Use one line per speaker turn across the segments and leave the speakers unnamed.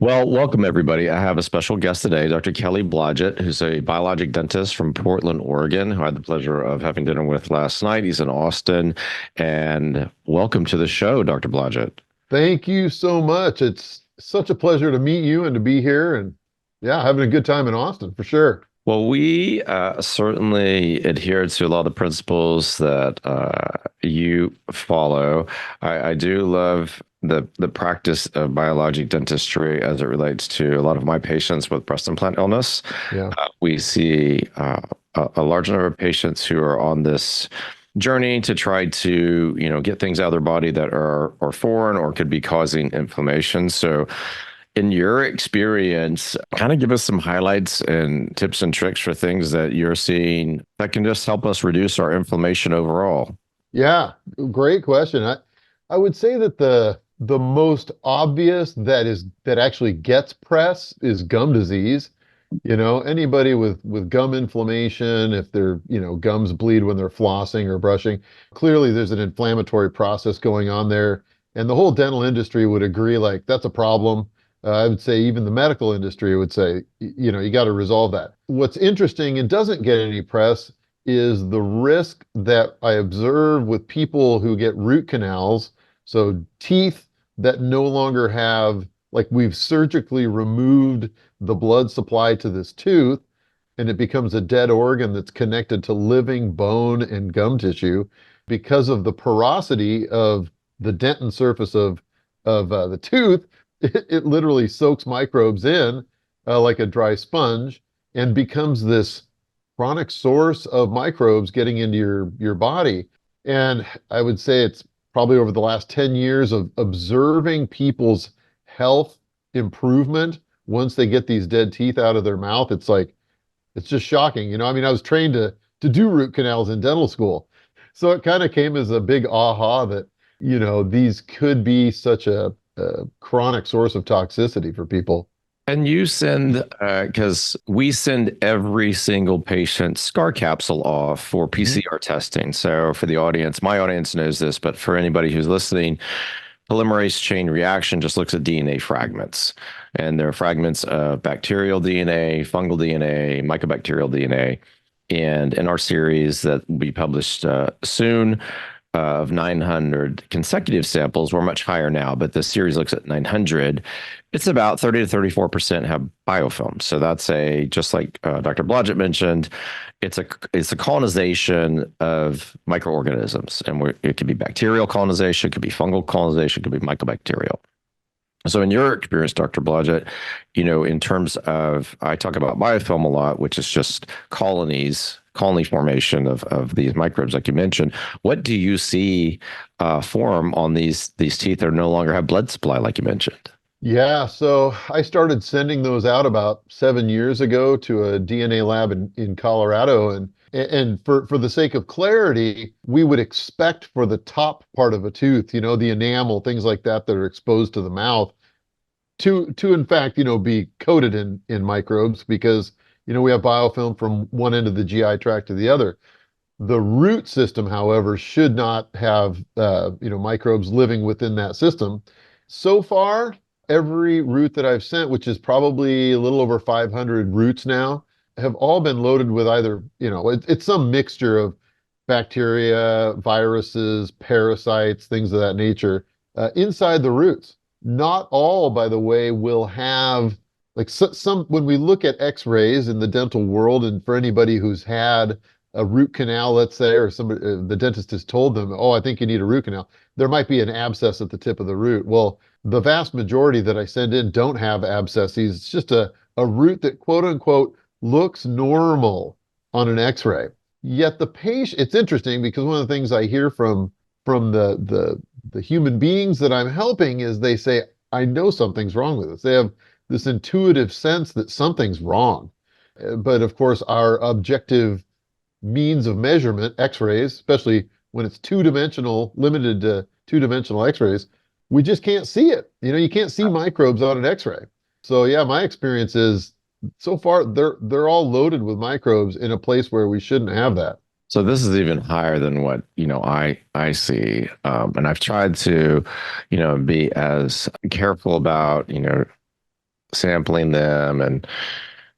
Well, welcome everybody. I have a special guest today, Dr. Kelly Blodgett, who's a biologic dentist from Portland, Oregon, who I had the pleasure of having dinner with last night. He's in Austin. And welcome to the show, Dr. Blodgett.
Thank you so much. It's such a pleasure to meet you and to be here. And yeah, having a good time in Austin for sure.
Well, we certainly adhere to a lot of the principles that you follow. I do love the practice of biologic dentistry as it relates to a lot of my patients with breast implant illness.
Yeah.
We see a large number of patients who are on this journey to try to, get things out of their body that are foreign or could be causing inflammation. So in your experience, kind of give us some highlights and tips and tricks for things that you're seeing that can just help us reduce our inflammation overall.
Yeah. Great question. I would say that the most obvious that actually gets press is gum disease. Anybody with gum inflammation, if their, gums bleed when they're flossing or brushing, clearly there's an inflammatory process going on there. And the whole dental industry would agree, like, that's a problem. I would say even the medical industry would say, you got to resolve that. What's interesting and doesn't get any press is the risk that I observe with people who get root canals. So teeth that no longer have, like, we've surgically removed the blood supply to this tooth, and it becomes a dead organ that's connected to living bone and gum tissue because of the porosity of the dentin surface of the tooth. It literally soaks microbes in like a dry sponge and becomes this chronic source of microbes getting into your body. And I would say it's probably over the last 10 years of observing people's health improvement once they get these dead teeth out of their mouth. It's like, it's just shocking. I was trained to do root canals in dental school. So it kind of came as a big aha that, these could be such a chronic source of toxicity for people.
And you send, because we send every single patient scar capsule off for
Mhm.
PCR testing. So for the audience, my audience knows this, but for anybody who's listening, polymerase chain reaction just looks at DNA fragments. And there are fragments of bacterial DNA, fungal DNA, mycobacterial DNA. And in our series that will be published soon, of 900 consecutive samples, we're much higher now, but the series looks at 900. It's about 30 to 34% have biofilm. So that's just like Dr. Blodgett mentioned, it's a colonization of microorganisms. And it could be bacterial colonization, it could be fungal colonization, it could be mycobacterial. So in your experience, Dr. Blodgett, in terms of, I talk about biofilm a lot, which is just colony formation of these microbes, like you mentioned. What do you see form on these teeth that no longer have blood supply, like you mentioned?
Yeah, so I started sending those out about 7 years ago to a DNA lab in Colorado. And for the sake of clarity, we would expect for the top part of a tooth, the enamel, things like that that are exposed to the mouth, to in fact, be coated in microbes because, we have biofilm from one end of the GI tract to the other. The root system, however, should not have microbes living within that system. So far, every root that I've sent, which is probably a little over 500 roots now, have all been loaded with either, it's some mixture of bacteria, viruses, parasites, things of that nature inside the roots. Not all, by the way, will have, like, some, when we look at x-rays in the dental world, and for anybody who's had a root canal, let's say, or somebody, the dentist has told them, oh, I think you need a root canal, there might be an abscess at the tip of the root. Well, the vast majority that I send in don't have abscesses. It's just a root that, quote unquote, looks normal on an x-ray. Yet the patient, it's interesting because one of the things I hear from the human beings that I'm helping is they say, I know something's wrong with us. They have this intuitive sense that something's wrong. But of course, our objective means of measurement, x-rays, especially when it's two-dimensional, limited to two-dimensional x-rays, we just can't see it. You can't see microbes on an x-ray. So yeah, my experience is so far they're all loaded with microbes in a place where we shouldn't have that.
So this is even higher than what, I see. And I've tried to, be as careful about, sampling them and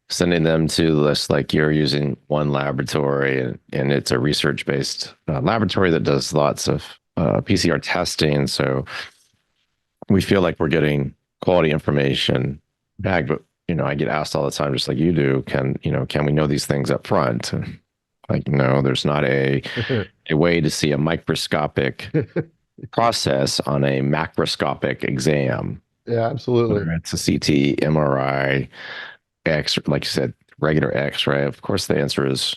sending them to this, like you're using one laboratory, and it's a research-based laboratory that does lots of PCR testing. So we feel like we're getting quality information back, but I get asked all the time, just like you do, can we know these things up front? And like, no, there's not a way to see a microscopic process on a macroscopic exam.
Yeah, absolutely.
Whether it's a CT, MRI, X, like you said, regular X-ray. Of course, the answer is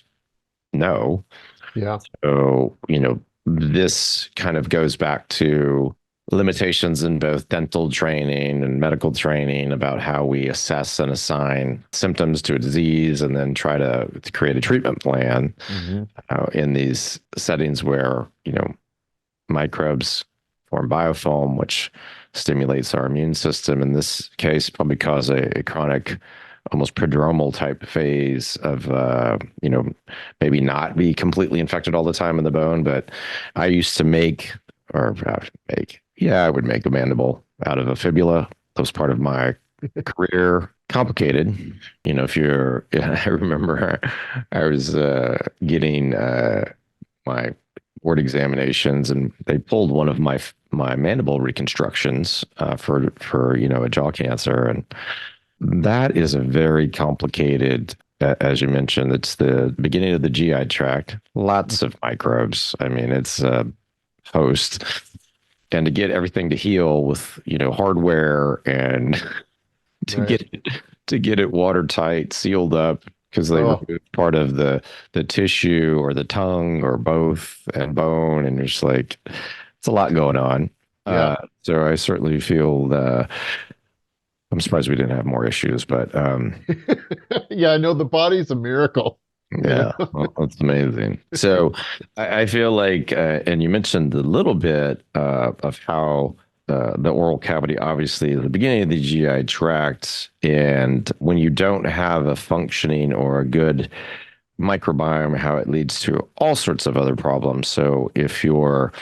no.
Yeah.
So, this kind of goes back to limitations in both dental training and medical training about how we assess and assign symptoms to a disease and then try to create a treatment plan in these settings where, microbes form biofilm, which stimulates our immune system. In this case, probably cause a chronic, almost prodromal type phase of, maybe not be completely infected all the time in the bone. But I used to I would make a mandible out of a fibula. That was part of my career. Complicated. I remember I was getting my board examinations, and they pulled one of my mandible reconstructions for a jaw cancer, and that is a very complicated. As you mentioned, it's the beginning of the GI tract. Lots of microbes. I mean, it's a host, and to get everything to heal with hardware and to get it watertight, sealed up, because they removed part of the tissue or the tongue or both and bone, and there's like it's a lot going on.
Yeah.
So I certainly feel I'm surprised we didn't have more issues, but
yeah, I know the body's a miracle.
yeah, well, that's amazing. So I feel like, and you mentioned a little bit of how the oral cavity, obviously, is the beginning of the GI tract, and when you don't have a functioning or a good microbiome, how it leads to all sorts of other problems. So if you're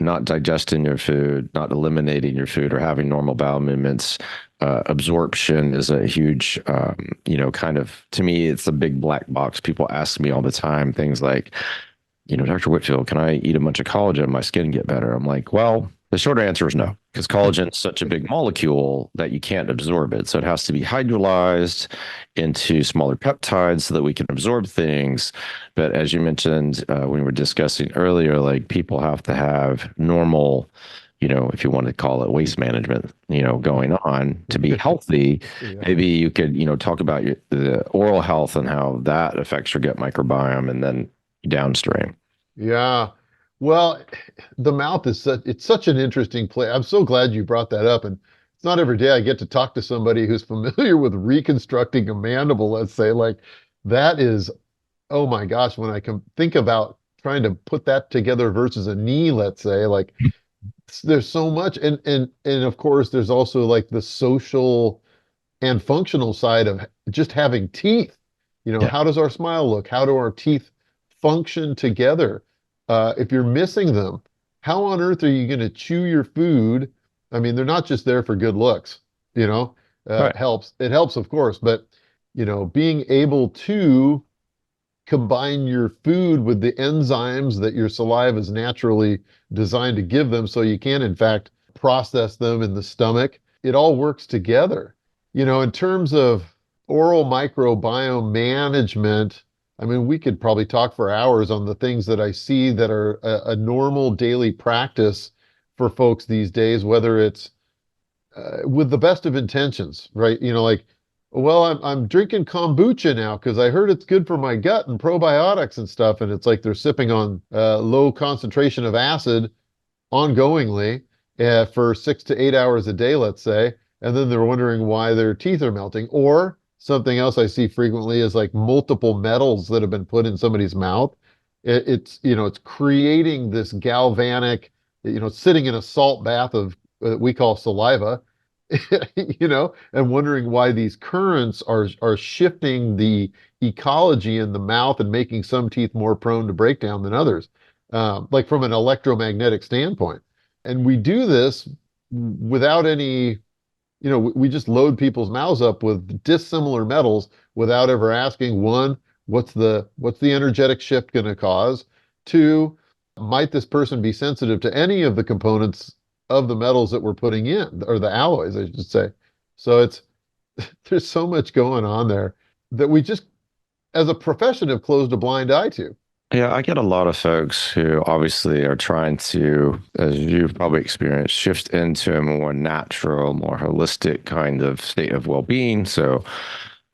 not digesting your food, not eliminating your food, or having normal bowel movements, absorption is a huge, kind of, to me, it's a big black box. People ask me all the time things like, Dr. Whitfield, can I eat a bunch of collagen and my skin get better? I'm like, well, the short answer is no, because collagen is such a big molecule that you can't absorb it. So it has to be hydrolyzed into smaller peptides so that we can absorb things. But as you mentioned, when we were discussing earlier, like people have to have normal, if you want to call it waste management, going on to be healthy.
Yeah.
Maybe you could, talk about the oral health and how that affects your gut microbiome and then downstream.
Yeah. Well, the mouth is it's such an interesting place. I'm so glad you brought that up. And it's not every day I get to talk to somebody who's familiar with reconstructing a mandible, let's say. Like that is, oh my gosh, when I can think about trying to put that together versus a knee, let's say, like there's so much. And of course there's also like the social and functional side of just having teeth.
Yeah.
How does our smile look? How do our teeth function together? If you're missing them, how on earth are you going to chew your food? I mean, they're not just there for good looks,
Right.
It helps, of course, but, being able to combine your food with the enzymes that your saliva is naturally designed to give them so you can, in fact, process them in the stomach. It all works together. In terms of oral microbiome management, I mean, we could probably talk for hours on the things that I see that are a normal daily practice for folks these days, whether it's with the best of intentions, right? Like, well, I'm drinking kombucha now because I heard it's good for my gut and probiotics and stuff. And it's like they're sipping on low concentration of acid ongoingly for 6 to 8 hours a day, let's say. And then they're wondering why their teeth are melting. Or something else I see frequently is like multiple metals that have been put in somebody's mouth. It's creating this galvanic, sitting in a salt bath of we call saliva, and wondering why these currents are shifting the ecology in the mouth and making some teeth more prone to breakdown than others, like from an electromagnetic standpoint. And we do this without any we just load people's mouths up with dissimilar metals without ever asking, one, what's the energetic shift going to cause? Two, might this person be sensitive to any of the components of the metals that we're putting in, or the alloys, I should say. So there's so much going on there that we just, as a profession, have closed a blind eye to.
Yeah, I get a lot of folks who obviously are trying to, as you've probably experienced, shift into a more natural, more holistic kind of state of well-being. So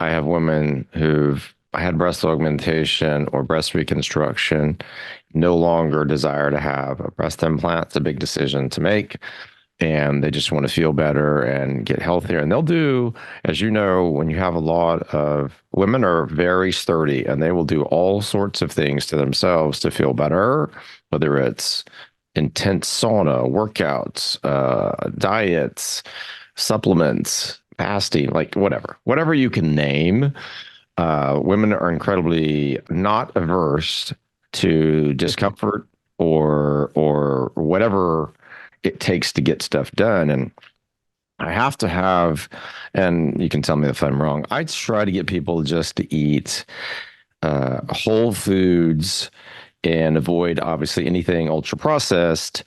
I have women who've had breast augmentation or breast reconstruction, no longer desire to have a breast implant. It's a big decision to make, and they just want to feel better and get healthier. And they'll do, as you know, when you have a lot of women are very sturdy and they will do all sorts of things to themselves to feel better, whether it's intense sauna, workouts, diets, supplements, fasting, like whatever you can name. Women are incredibly not averse to discomfort or whatever it takes to get stuff done. And I have to have, and you can tell me if I'm wrong, I try to get people just to eat whole foods and avoid obviously anything ultra processed.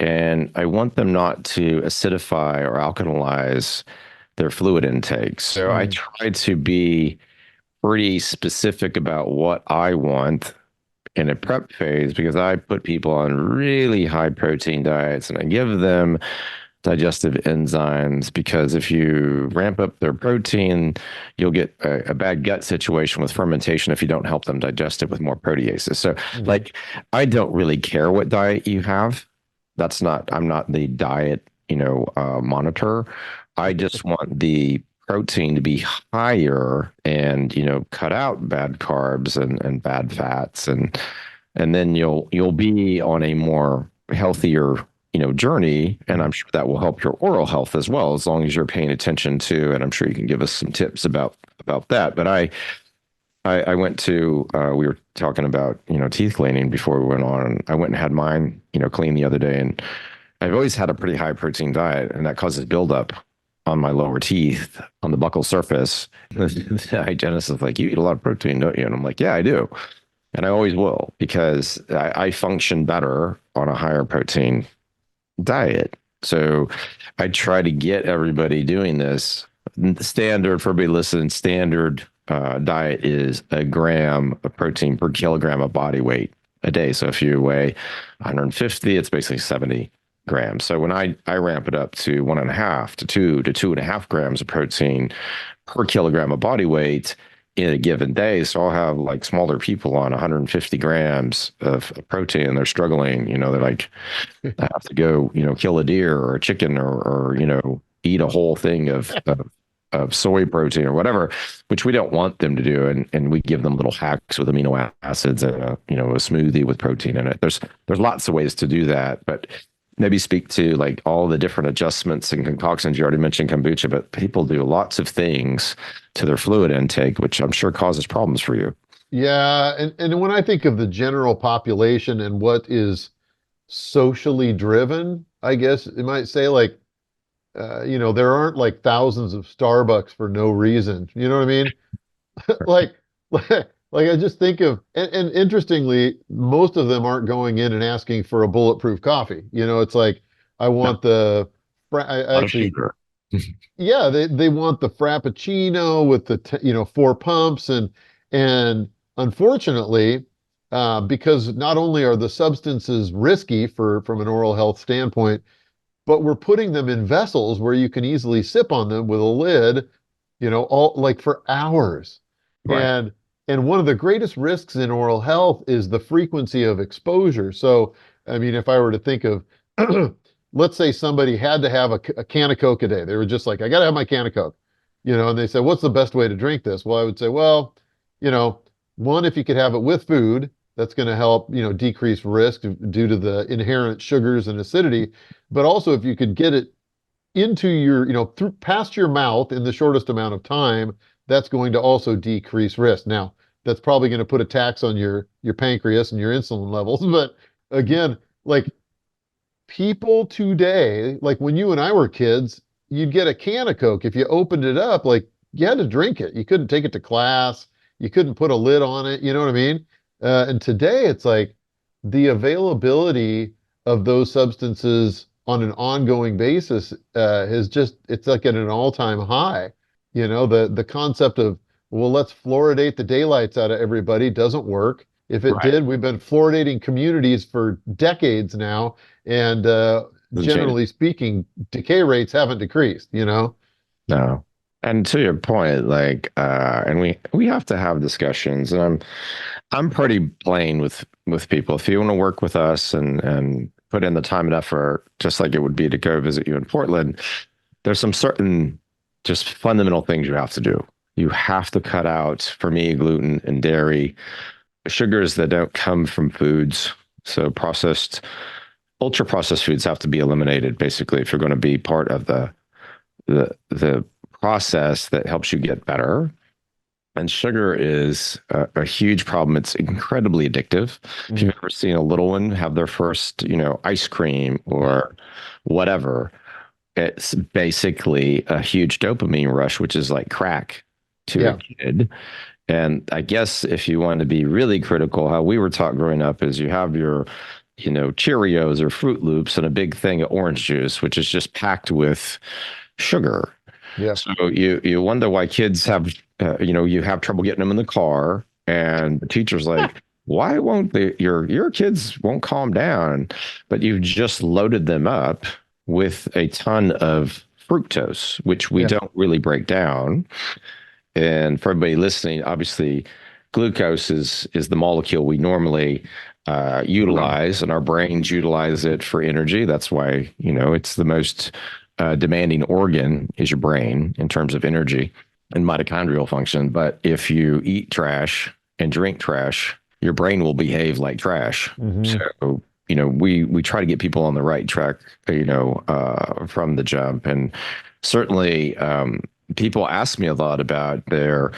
And I want them not to acidify or alkalize their fluid intake. So I try to be pretty specific about what I want in a prep phase, because I put people on really high protein diets and I give them digestive enzymes, because if you ramp up their protein, you'll get a bad gut situation with fermentation if you don't help them digest it with more proteases. So like, I don't really care what diet you have. I'm not the diet, monitor. I just want the protein to be higher and, cut out bad carbs and bad fats. And then you'll be on a more healthier, journey. And I'm sure that will help your oral health as well, as long as you're paying attention to, and I'm sure you can give us some tips about that. But I went to, we were talking about, teeth cleaning before we went on, and I went and had mine, cleaned the other day. And I've always had a pretty high protein diet, and that causes buildup on my lower teeth, on the buccal surface. The hygienist is like, you eat a lot of protein, don't you? And I'm like, yeah, I do. And I always will, because I function better on a higher protein diet. So I try to get everybody doing this. Standard, for everybody listening, standard diet is a gram of protein per kilogram of body weight a day. So if you weigh 150, it's basically 70 grams. So when I ramp it up to 1.5 to 2 to 2.5 grams of protein per kilogram of body weight in a given day. So I'll have like smaller people on 150 grams of protein, and they're struggling, they're like, I have to go, kill a deer or a chicken or eat a whole thing of soy protein or whatever, which we don't want them to do. And we give them little hacks with amino acids and a smoothie with protein in it. There's lots of ways to do that, but maybe speak to like all the different adjustments and concoctions. You already mentioned kombucha, but people do lots of things to their fluid intake, which I'm sure causes problems for you.
Yeah, and when I think of the general population and what is socially driven, I guess you might say, like, there aren't like thousands of Starbucks for no reason. You know what I mean? like, like I just think of, and interestingly, most of them aren't going in and asking for a bulletproof coffee. It's like, I want I actually, yeah, they want the Frappuccino with the 4 pumps, and unfortunately, because not only are the substances risky from an oral health standpoint, but we're putting them in vessels where you can easily sip on them with a lid, all like for hours.
Right.
And one of the greatest risks in oral health is the frequency of exposure. So, I mean, if I were to think of, let's say somebody had to have a can of Coke a day. They were just like, I got to have my can of Coke, and they said, what's the best way to drink this? Well, I would say, well, one, if you could have it with food, that's going to help, decrease risk due to the inherent sugars and acidity. But also, if you could get it into your, through past your mouth in the shortest amount of time, that's going to also decrease risk. Now, that's probably going to put a tax on your pancreas and your insulin levels. But again, like, people today, like when you and I were kids, you'd get a can of Coke. If you opened it up, like you had to drink it. You couldn't take it to class. You couldn't put a lid on it. You know what I mean? And today it's like the availability of those substances on an ongoing basis has just, it's like at an all-time high. You know, the concept of, well, let's fluoridate the daylights out of everybody doesn't work. If it
Right.
did, we've been fluoridating communities for decades now, and
Doesn't change.
generally speaking, decay rates haven't decreased, you know?
No. And to your point, like, and we have to have discussions, and I'm pretty plain with people. If you want to work with us and put in the time and effort, just like it would be to go visit you in Portland, there's some certain just fundamental things you have to do. You have to cut out, for me, gluten and dairy, sugars that don't come from foods. So ultra processed foods have to be eliminated, basically, if you're going to be part of the process that helps you get better. And sugar is a huge problem. It's incredibly addictive. If
Mm.
you've ever seen a little one have their first, ice cream or whatever, it's basically a huge dopamine rush, which is like crack to a
Yeah.
kid. And I guess if you want to be really critical, how we were taught growing up is you have your, Cheerios or Fruit Loops and a big thing of orange juice, which is just packed with sugar.
Yeah.
So you wonder why kids have you have trouble getting them in the car, and the teacher's like, why won't your kids won't calm down? But you've just loaded them up with a ton of fructose, which we
Yeah.
don't really break down. And for everybody listening, obviously, glucose is the molecule we normally utilize, and our brains utilize it for energy. That's why, it's the most demanding organ is your brain in terms of energy and mitochondrial function. But if you eat trash and drink trash, your brain will behave like trash.
Hmm.
So, we try to get people on the right track, from the jump. And certainly, people ask me a lot about their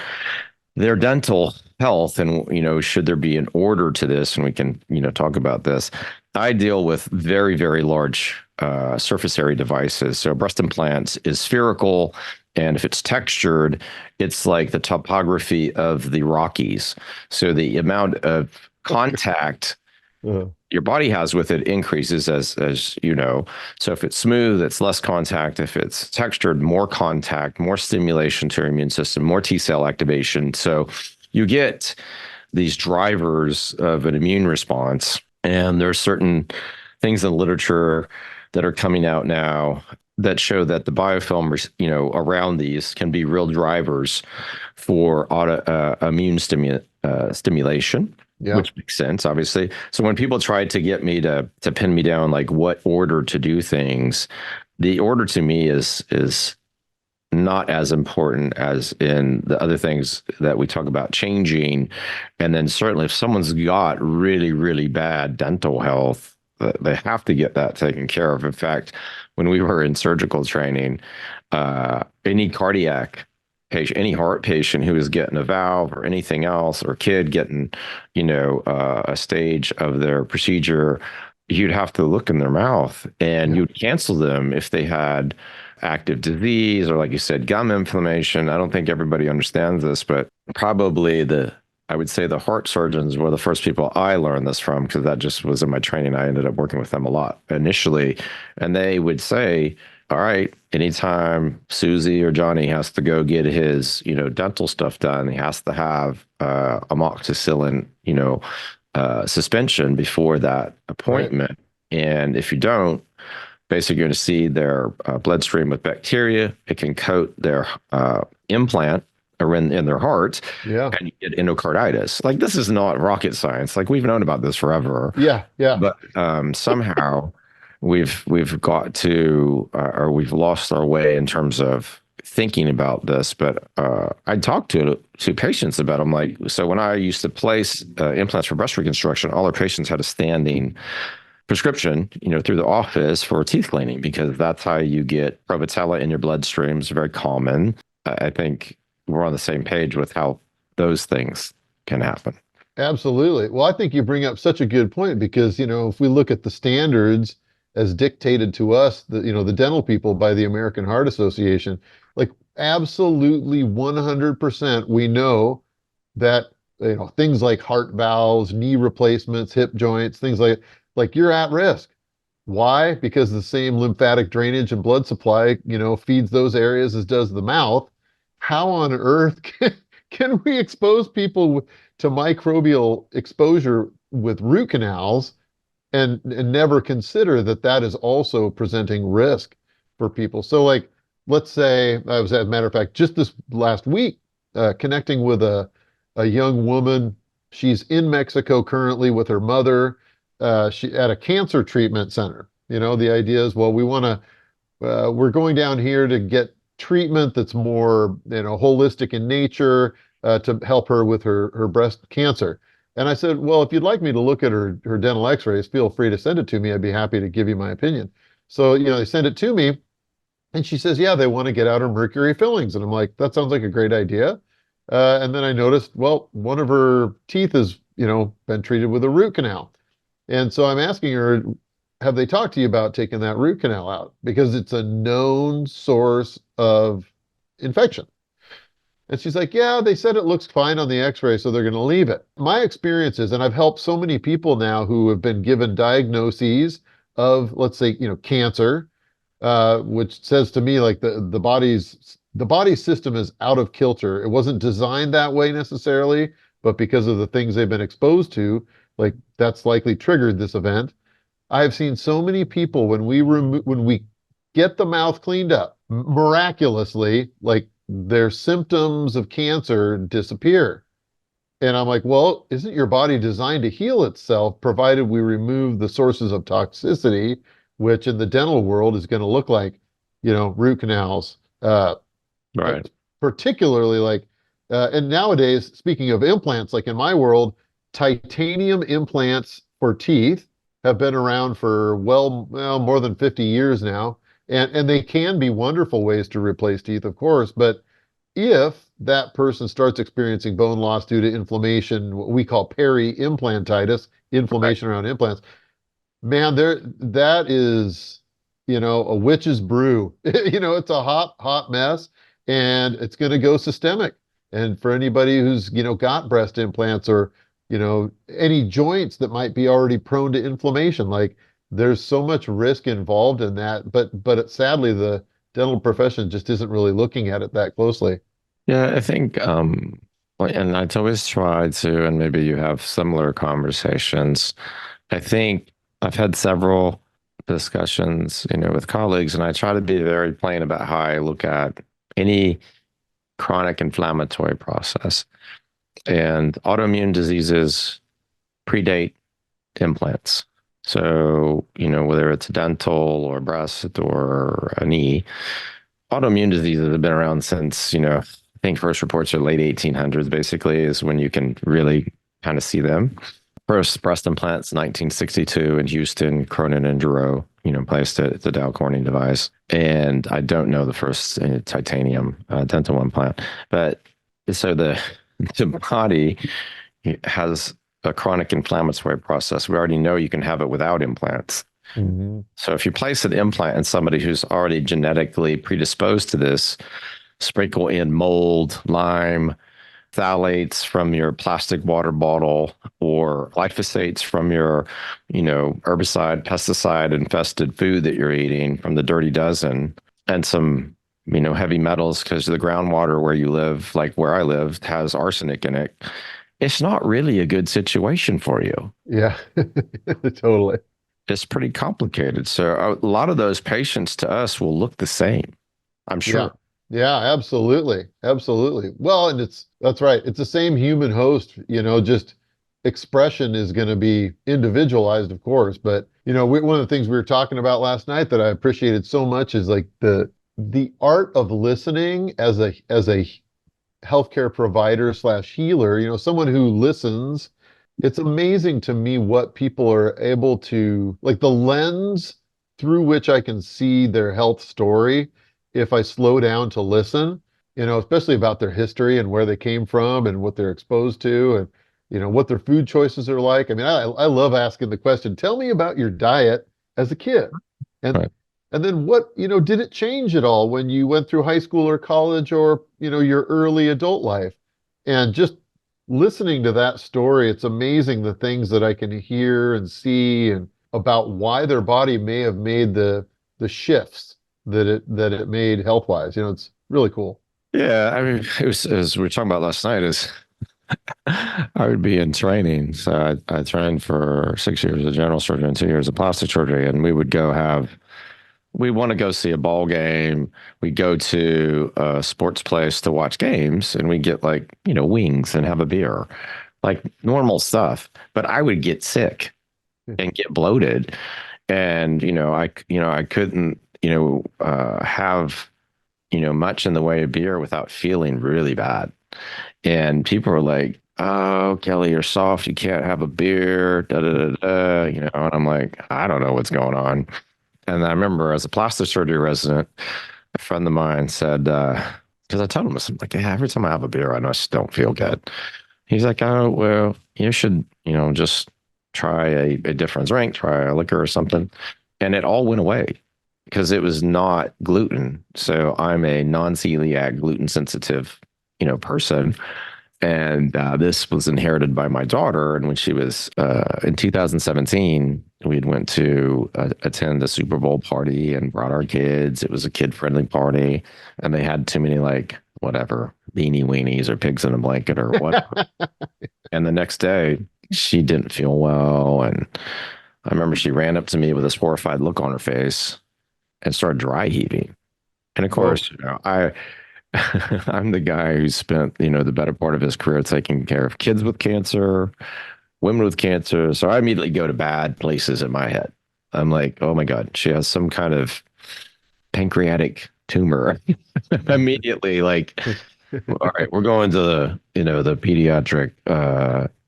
dental health, and should there be an order to this, and we can talk about this. I deal with very, very large surface area devices. So breast implants is spherical, and if it's textured, it's like the topography of the Rockies. So the amount of contact
Uh,
your body has with it increases as you know. So if it's smooth, it's less contact. If it's textured, more contact, more stimulation to your immune system, more T cell activation. So you get these drivers of an immune response. And there's certain things in the literature that are coming out now that show that the biofilm, around these can be real drivers for immune stimulation,
yeah.
which makes sense, obviously. So when people try to get me to pin me down, like what order to do things, the order to me is not as important as in the other things that we talk about changing. And then certainly if someone's got really, really bad dental health, they have to get that taken care of. In fact, when we were in surgical training, any cardiac patient, any heart patient who is getting a valve or anything else, or kid getting, a stage of their procedure, you'd have to look in their mouth, and
Yeah.
you'd cancel them if they had active disease or, like you said, gum inflammation. I don't think everybody understands this, but probably I would say the heart surgeons were the first people I learned this from, because that just was in my training. I ended up working with them a lot initially. And they would say, all right, anytime Susie or Johnny has to go get his, dental stuff done, he has to have amoxicillin, suspension before that
Right.
appointment. And if you don't, basically, you're going to see their bloodstream with bacteria. It can coat their implant or in their heart,
Yeah.
and you get endocarditis. Like, this is not rocket science. Like, we've known about this forever,
Yeah. Yeah.
but somehow we've got to or we've lost our way in terms of thinking about this. But I talked to patients about them. Like, so when I used to place implants for breast reconstruction, all our patients had a standing prescription, through the office for teeth cleaning, because that's how you get Prevotella in your bloodstream. It's very common. I think we're on the same page with how those things can happen.
Absolutely. Well, I think you bring up such a good point because, if we look at the standards as dictated to us, the dental people by the American Heart Association. Like absolutely 100% we know that things like heart valves, knee replacements, hip joints, things like you're at risk. Why? Because the same lymphatic drainage and blood supply, feeds those areas as does the mouth. How on earth can we expose people to microbial exposure with root canals and never consider that that is also presenting risk for people? So like, let's say I was, as a matter of fact, just this last week, connecting with a young woman. She's in Mexico currently with her mother. She at a cancer treatment center. The idea is, well, we're going down here to get treatment that's more, holistic in nature, to help her with her breast cancer. And I said, well, if you'd like me to look at her dental x-rays, feel free to send it to me. I'd be happy to give you my opinion. So, they send it to me and she says, yeah, they want to get out her mercury fillings. And I'm like, that sounds like a great idea. And then I noticed, well, one of her teeth has, been treated with a root canal. And so I'm asking her, have they talked to you about taking that root canal out? Because it's a known source of infection. And she's like, yeah, they said it looks fine on the x-ray, so they're going to leave it. My experience is, and I've helped so many people now who have been given diagnoses of, let's say, cancer, which says to me like the body system is out of kilter. It wasn't designed that way necessarily, but because of the things they've been exposed to, like that's likely triggered this event. I've seen so many people when we get the mouth cleaned up, miraculously, like their symptoms of cancer disappear. And I'm like, well, isn't your body designed to heal itself, provided we remove the sources of toxicity, which in the dental world is going to look like, root canals,
Right.
particularly like, and nowadays, speaking of implants, like in my world, titanium implants for teeth have been around for well more than 50 years now. And they can be wonderful ways to replace teeth, of course. But if that person starts experiencing bone loss due to inflammation, what we call peri-implantitis, inflammation around implants, man, that is, a witch's brew. It's a hot mess, and it's going to go systemic. And for anybody who's, got breast implants or, any joints that might be already prone to inflammation, like there's so much risk involved in that. But sadly, the dental profession just isn't really looking at it that closely.
Yeah, I think, and I always try to, and maybe you have similar conversations. I think I've had several discussions, with colleagues, and I try to be very plain about how I look at any chronic inflammatory process. And autoimmune diseases predate implants. So, whether it's dental or breast or a knee, autoimmune diseases have been around since, I think first reports are late 1800s, basically, is when you can really kind of see them. First breast implants, 1962 in Houston, Cronin and Giroux, placed it. It's a Dow Corning device. And I don't know the first titanium dental implant. But so the body has a chronic inflammatory process. We already know you can have it without implants.
Mm-hmm.
So if you place an implant in somebody who's already genetically predisposed to this, sprinkle in mold, lime, phthalates from your plastic water bottle, or glyphosates from your, herbicide, pesticide infested food that you're eating from the dirty dozen, and some, heavy metals, because the groundwater where you live, like where I live, has arsenic in it. It's not really a good situation for you.
Yeah, totally.
It's pretty complicated. So a lot of those patients to us will look the same, I'm sure.
Yeah. Yeah, absolutely. Absolutely. Well, and that's right. It's the same human host, just expression is going to be individualized, of course. But, one of the things we were talking about last night that I appreciated so much is like the art of listening as a healthcare provider slash healer, someone who listens. It's amazing to me what people are able to, like the lens through which I can see their health story if I slow down to listen, especially about their history and where they came from and what they're exposed to and, what their food choices are like. I mean, I love asking the question, tell me about your diet as a kid. And
Right.
and then what, did it change at all when you went through high school or college or, your early adult life? And just listening to that story, it's amazing the things that I can hear and see and about why their body may have made the shifts that it made health wise. It's really cool.
Yeah, I mean, it was as we were talking about last night. Is I would be in training, so I trained for 6 years of general surgery and 2 years of plastic surgery, and we would go have. We want to go see a ball game. We go to a sports place to watch games, and we get like wings and have a beer, like normal stuff. But I would get sick and get bloated, and I couldn't have much in the way of beer without feeling really bad. And people were like, "Oh, Kelly, you're soft. You can't have a beer." Da da da da. And I'm like, I don't know what's going on. And I remember as a plastic surgery resident, a friend of mine said, because I told him, I'm like, yeah, every time I have a beer, I just don't feel good. He's like, oh, well, you should, just try a different drink, try a liquor or something. And it all went away because it was not gluten. So I'm a non-celiac, gluten sensitive, person. And this was inherited by my daughter. And when she was in 2017, we went to attend a Super Bowl party and brought our kids. It was a kid-friendly party, and they had too many like whatever beanie weenies or pigs in a blanket or whatever. And the next day, she didn't feel well, and I remember she ran up to me with this horrified look on her face and started dry heaving. And of
Whoa.
course, I'm the guy who spent, the better part of his career taking care of kids with cancer, women with cancer. So I immediately go to bad places in my head. I'm like, oh my God, she has some kind of pancreatic tumor. Immediately, like, all right, we're going to the pediatric,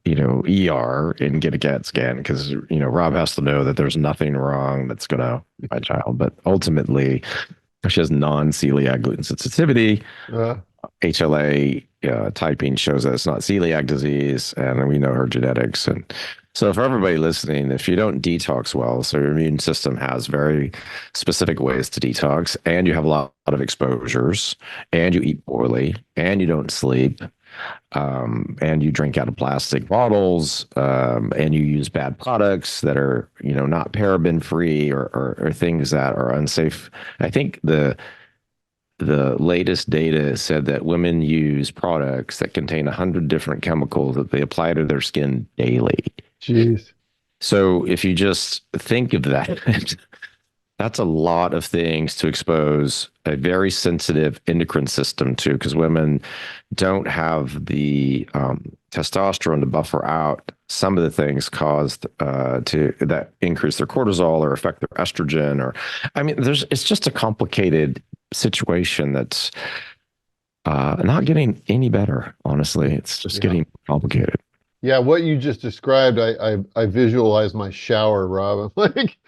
ER and get a CAT scan because, Rob has to know that there's nothing wrong that's going to my child. But ultimately, she has non-celiac gluten sensitivity.
Uh,
HLA typing shows that it's not celiac disease, and we know her genetics. And so, for everybody listening, if you don't detox well, so your immune system has very specific ways to detox, and you have a lot of exposures, and you eat poorly, and you don't sleep, and you drink out of plastic bottles, and you use bad products that are, not paraben free or things that are unsafe. I think the latest data said that women use products that contain 100 different chemicals that they apply to their skin daily.
Jeez.
So if you just think of that, that's a lot of things to expose a very sensitive endocrine system to, because women don't have the testosterone to buffer out some of the things caused to that increase their cortisol or affect their estrogen. Or, I mean, it's just a complicated situation that's not getting any better. Honestly, it's just getting complicated.
Yeah, what you just described, I visualize my shower, Rob. I'm like,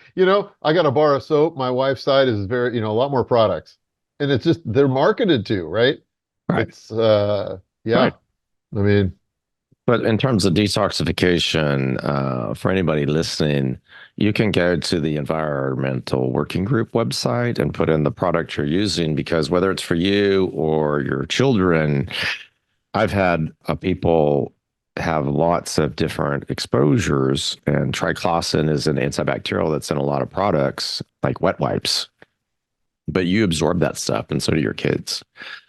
I got a bar of soap. My wife's side is very, a lot more products. And it's just they're marketed to, right?
Right.
It's yeah.
Right.
I mean,
But in terms of detoxification, for anybody listening, you can go to the environmental working group website and put in the product you're using, because whether it's for you or your children, I've had people have lots of different exposures, and triclosan is an antibacterial that's in a lot of products like wet wipes, but you absorb that stuff and so do your kids.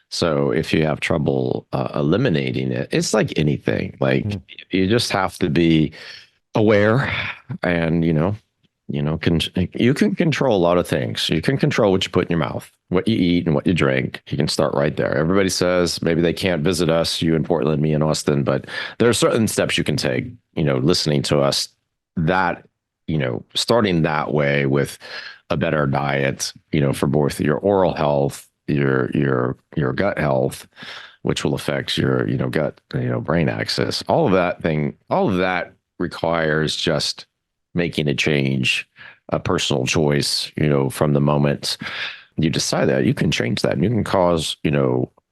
So if you have trouble eliminating it, it's like anything. Like you just have to be aware, and you can control a lot of things. You can control what you put in your mouth, what you eat, and what you drink. You can start right there. Everybody says maybe they can't visit us, you in Portland, me in Austin, but there are certain steps you can take. Listening to us, that starting that way with a better diet, for both your oral health, your gut health, which will affect your gut, brain axis. All of that requires just making a change, a personal choice. From the moment you decide that, you can change that, and you can cause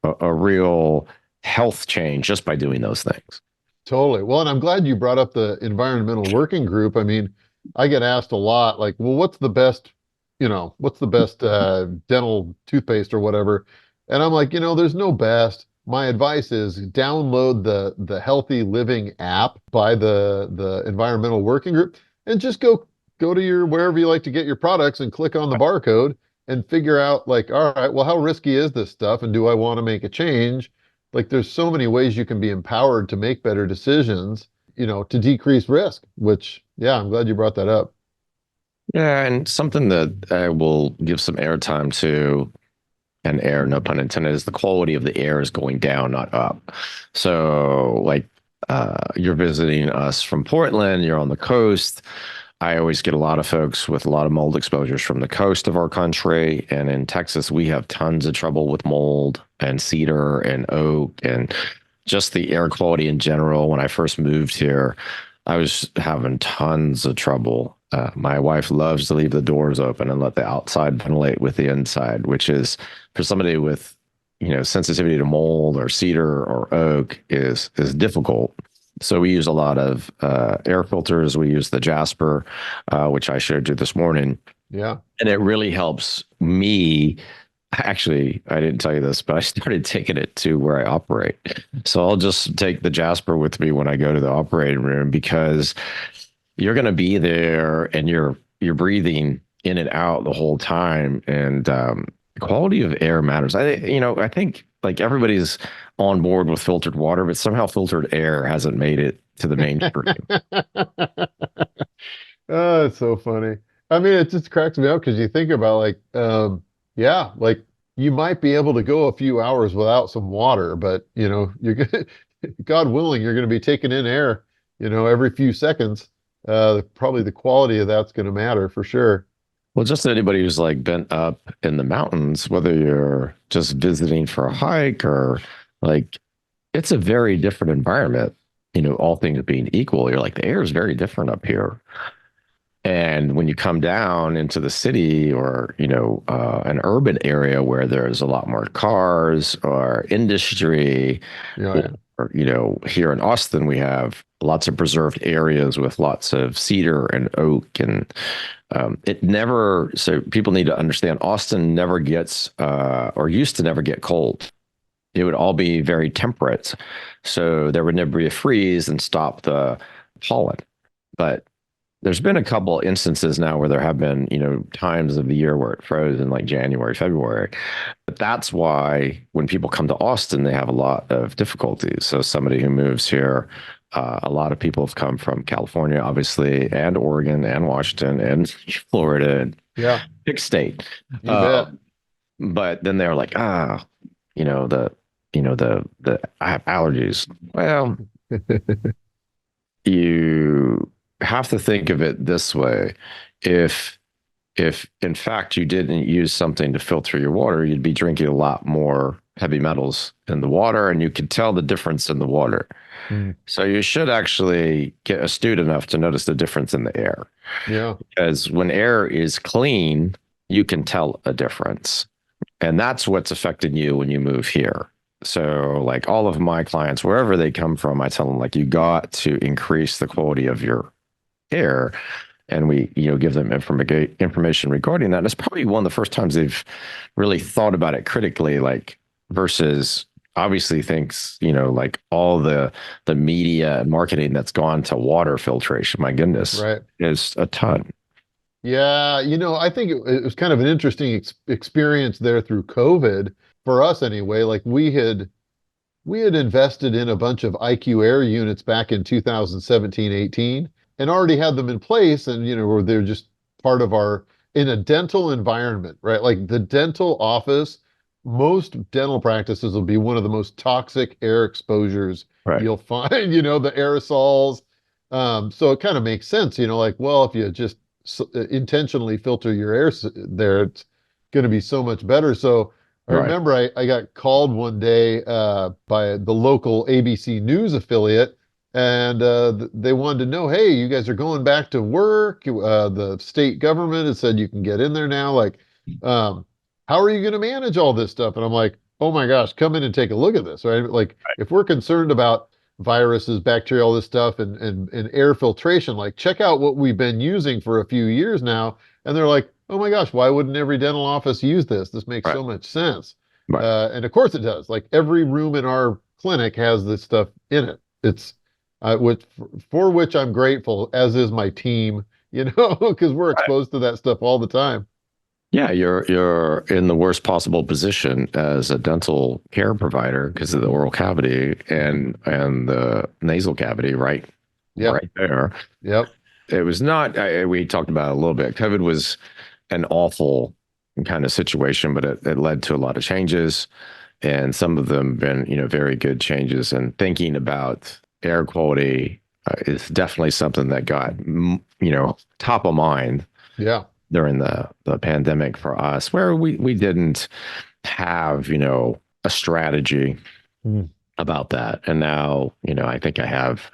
a real health change just by doing those things.
totally. Well, and I'm glad you brought up the environmental working group. I mean, I get asked a lot, like, well, what's the best dental toothpaste or whatever? And I'm like, there's no best. My advice is download the Healthy Living app by the Environmental Working Group and just go to your wherever you like to get your products and click on the barcode and figure out like, all right, well, how risky is this stuff? And do I want to make a change? Like there's so many ways you can be empowered to make better decisions, to decrease risk, which, yeah, I'm glad you brought that up.
Yeah, and something that I will give some airtime to, and air, no pun intended, is the quality of the air is going down, not up. So, like, you're visiting us from Portland, you're on the coast. I always get a lot of folks with a lot of mold exposures from the coast of our country. And in Texas, we have tons of trouble with mold and cedar and oak and just the air quality in general. When I first moved here, I was having tons of trouble. My wife loves to leave the doors open and let the outside ventilate with the inside, which is for somebody with, sensitivity to mold or cedar or oak is difficult. So we use a lot of air filters. We use the Jasper, which I showed you this morning,
Yeah.
and it really helps me. Actually, I didn't tell you this, but I started taking it to where I operate. So I'll just take the Jasper with me when I go to the operating room because you're going to be there and you're breathing in and out the whole time, and quality of air matters. I think like everybody's on board with filtered water, but somehow filtered air hasn't made it to the mainstream.
Oh, it's so funny. I mean, it just cracks me up because you think about like, yeah, like you might be able to go a few hours without some water, but you're gonna, God willing, you're going to be taking in air, every few seconds. Probably the quality of that's going to matter for sure.
Well, just anybody who's like been up in the mountains, whether you're just visiting for a hike or like, it's a very different environment. All things being equal, you're like, the air is very different up here. And when you come down into the city or, an urban area where there's a lot more cars or industry,
Yeah, yeah.
or, here in Austin, we have lots of preserved areas with lots of cedar and oak. And so people need to understand Austin never gets, or used to never get cold. It would all be very temperate. So there would never be a freeze and stop the pollen. But there's been a couple instances now where there have been, times of the year where it froze in like January, February. But that's why when people come to Austin, they have a lot of difficulties. So somebody who moves here, a lot of people have come from California, obviously, and Oregon and Washington and Florida and
Yeah,
pick state.
you bet.
But then they're like, I have allergies. Well, you have to think of it this way. If in fact you didn't use something to filter your water, you'd be drinking a lot more heavy metals in the water, and you could tell the difference in the water.
Mm,
So you should actually get astute enough to notice the difference in the air.
yeah,
Because when air is clean, you can tell a difference. And that's what's affecting you when you move here. So like all of my clients, wherever they come from, I tell them like you got to increase the quality of your air. And we, give them information regarding that. And it's probably one of the first times they've really thought about it critically, like versus obviously thinks, like all the media and marketing that's gone to water filtration. My goodness,
right.
is a ton.
Yeah, I think it was kind of an interesting experience there through COVID for us anyway. Like we had invested in a bunch of IQ Air units back in 2017, 18 and already had them in place and where they're just part of our in a dental environment, right? Like the dental office, most dental practices will be one of the most toxic air exposures
Right.
you'll find, the aerosols. So it kind of makes sense, like, well, if you just intentionally filter your air there, it's going to be so much better. So I
Right.
remember I got called one day by the local ABC News affiliate, and they wanted to know, hey, you guys are going back to work. The state government has said you can get in there now. Like, how are you going to manage all this stuff? And I'm like, oh my gosh, come in and take a look at this, right? Like, if we're concerned about viruses, bacteria, all this stuff, and air filtration. Like, check out what we've been using for a few years now. And they're like, oh my gosh, why wouldn't every dental office use this? This makes
Right.
so much sense.
Right.
And of course it does. Like every room in our clinic has this stuff in it. It's for which I'm grateful, as is my team, because we're
Right.
exposed to that stuff all the time.
Yeah, you're in the worst possible position as a dental care provider because of the oral cavity and the nasal cavity
Yep.
right there.
Yep.
It was not, we talked about it a little bit. COVID was an awful kind of situation, but it led to a lot of changes, and some of them been, very good changes. And thinking about air quality is definitely something that got, top of mind
Yeah.
during the pandemic for us, where we didn't have, a strategy
Mm.
about that. And now, I think I have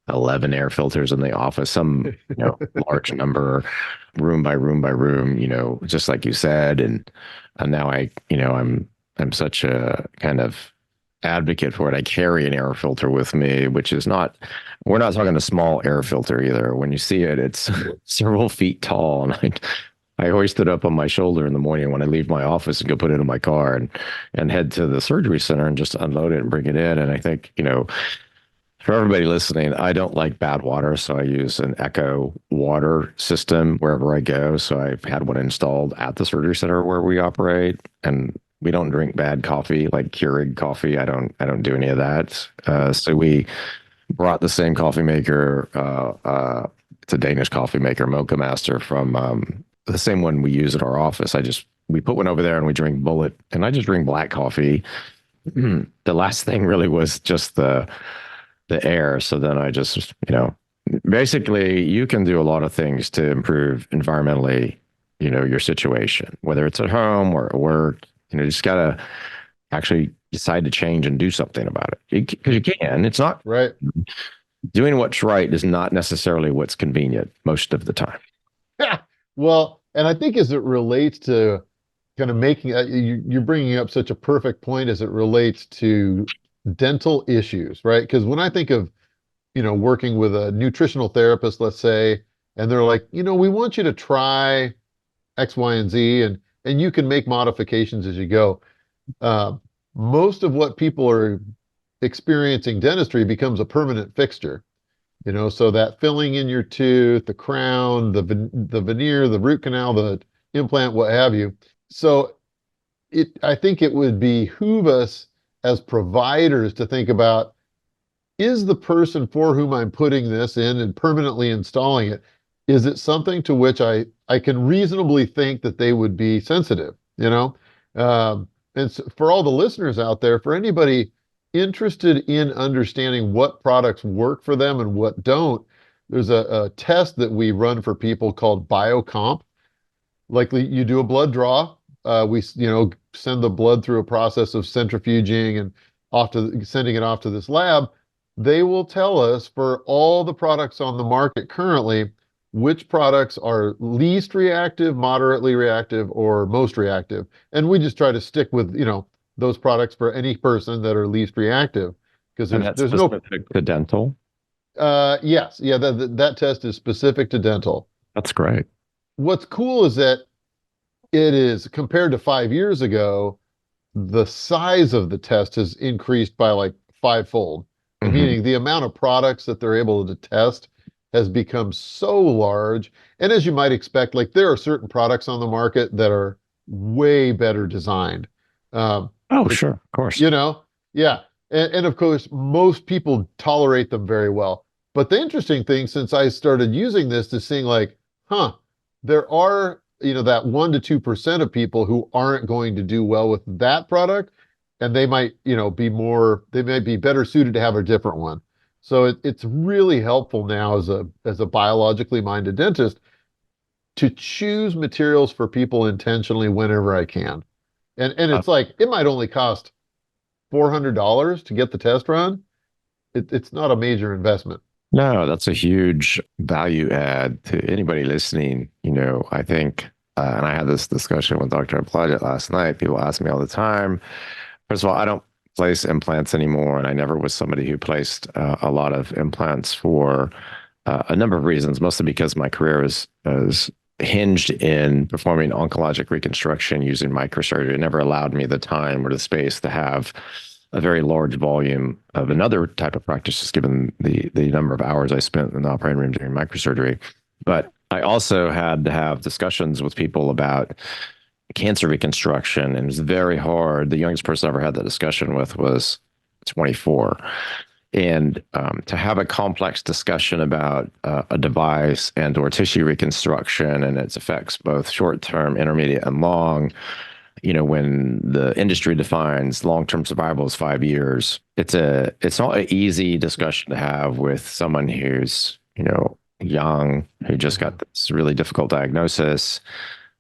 11 air filters in the office, some, large number, room by room by room, just like you said. And now I'm such a kind of advocate for it. I carry an air filter with me, which is not, we're not talking a small air filter either. When you see it, it's several feet tall. And I hoist it up on my shoulder in the morning when I leave my office and go put it in my car and head to the surgery center and just unload it and bring it in. And I think, for everybody listening, I don't like bad water, so I use an Echo water system wherever I go. So I've had one installed at the surgery center where we operate, and we don't drink bad coffee like Keurig coffee. I don't do any of that. So we brought the same coffee maker. It's a Danish coffee maker, Mocha Master, from the same one we use at our office. We put one over there and we drink Bullet, and I just drink black coffee. The last thing really was just the air. So then I just, basically you can do a lot of things to improve environmentally, your situation, whether it's at home or at work. You just got to actually decide to change and do something about it, because you can. It's not
Right.
doing what's right is not necessarily what's convenient most of the time.
Well, and I think as it relates to kind of making you're bringing up such a perfect point as it relates to dental issues, right? Because when I think of, working with a nutritional therapist, let's say, and they're like, we want you to try X, Y, and Z, and you can make modifications as you go. Uh, Most of what people are experiencing dentistry becomes a permanent fixture. So that filling in your tooth, the crown, the veneer, the root canal, the implant, what have you. So I think it would behoove us as providers to think about, is the person for whom I'm putting this in and permanently installing it, is it something to which I can reasonably think that they would be sensitive, and so for all the listeners out there, for anybody interested in understanding what products work for them and what don't, there's a test that we run for people called BioComp. Like, you do a blood draw. We, send the blood through a process of centrifuging and sending it off to this lab. They will tell us, for all the products on the market currently, which products are least reactive, moderately reactive, or most reactive. And we just try to stick with, those products for any person that are least reactive, because
And that's
there's no
specific to dental.
yes, yeah, that test is specific to dental.
That's great.
What's cool is that it is, compared to 5 years ago, the size of the test has increased by like fivefold.
Mhm.
Meaning the amount of products that they're able to test has become so large. And as you might expect, like, there are certain products on the market that are way better designed. Um,
Oh,
it,
sure, of course.
yeah. And of course, most people tolerate them very well. But the interesting thing, since I started using this, is seeing like, there are, that 1 to 2% of people who aren't going to do well with that product. And they might, they might be better suited to have a different one. So it's really helpful now as a biologically minded dentist to choose materials for people intentionally whenever I can. And
Uh,
it's like, it might only cost $400 to get the test run. It's not a major investment.
no, that's a huge value add to anybody listening. I think, and I had this discussion with Dr. Blodgett last night. People ask me all the time. First of all, I don't place implants anymore, and I never was somebody who placed a lot of implants for a number of reasons, mostly because my career is hinged in performing oncologic reconstruction using microsurgery. It never allowed me the time or the space to have a very large volume of another type of practice, just given the number of hours I spent in the operating room doing microsurgery. But I also had to have discussions with people about cancer reconstruction, and it was very hard. The youngest person I ever had that discussion with was 24. And to have a complex discussion about a device and or tissue reconstruction and its effects, both short-term, intermediate, and long, when the industry defines long-term survival as 5 years, it's not an easy discussion to have with someone who's, young, who just got this really difficult diagnosis,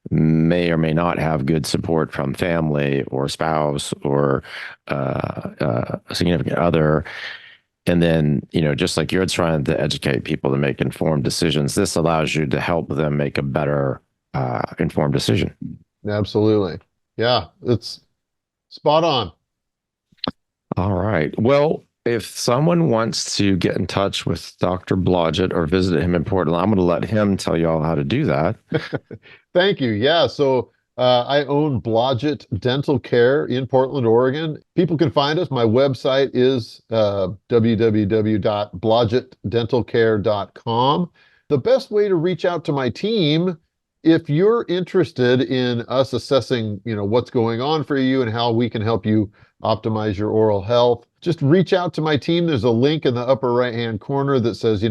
may or may not have good support from family or spouse or a significant other. And then, just like you're trying to educate people to make informed decisions, this allows you to help them make a better informed decision.
Absolutely. Yeah, it's spot on.
All right. Well, if someone wants to get in touch with Dr. Blodgett or visit him in Portland, I'm going to let him tell you all how to do that.
Thank you. Yeah. So I own Blodgett Dental Care in Portland, Oregon. People can find us. My website is www.blodgettdentalcare.com. The best way to reach out to my team, if you're interested in us assessing, what's going on for you and how we can help you optimize your oral health, just reach out to my team. There's a link in the upper right-hand corner that says,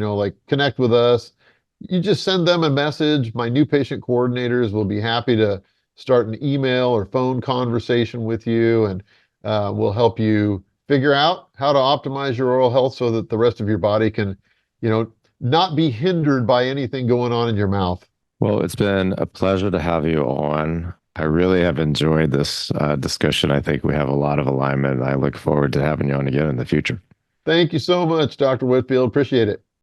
connect with us. You just send them a message. My new patient coordinators will be happy to start an email or phone conversation with you, and we'll help you figure out how to optimize your oral health so that the rest of your body can, not be hindered by anything going on in your mouth.
Well, it's been a pleasure to have you on. I really have enjoyed this discussion. I think we have a lot of alignment, and I look forward to having you on again in the future.
Thank you so much, Dr. Whitfield. Appreciate it.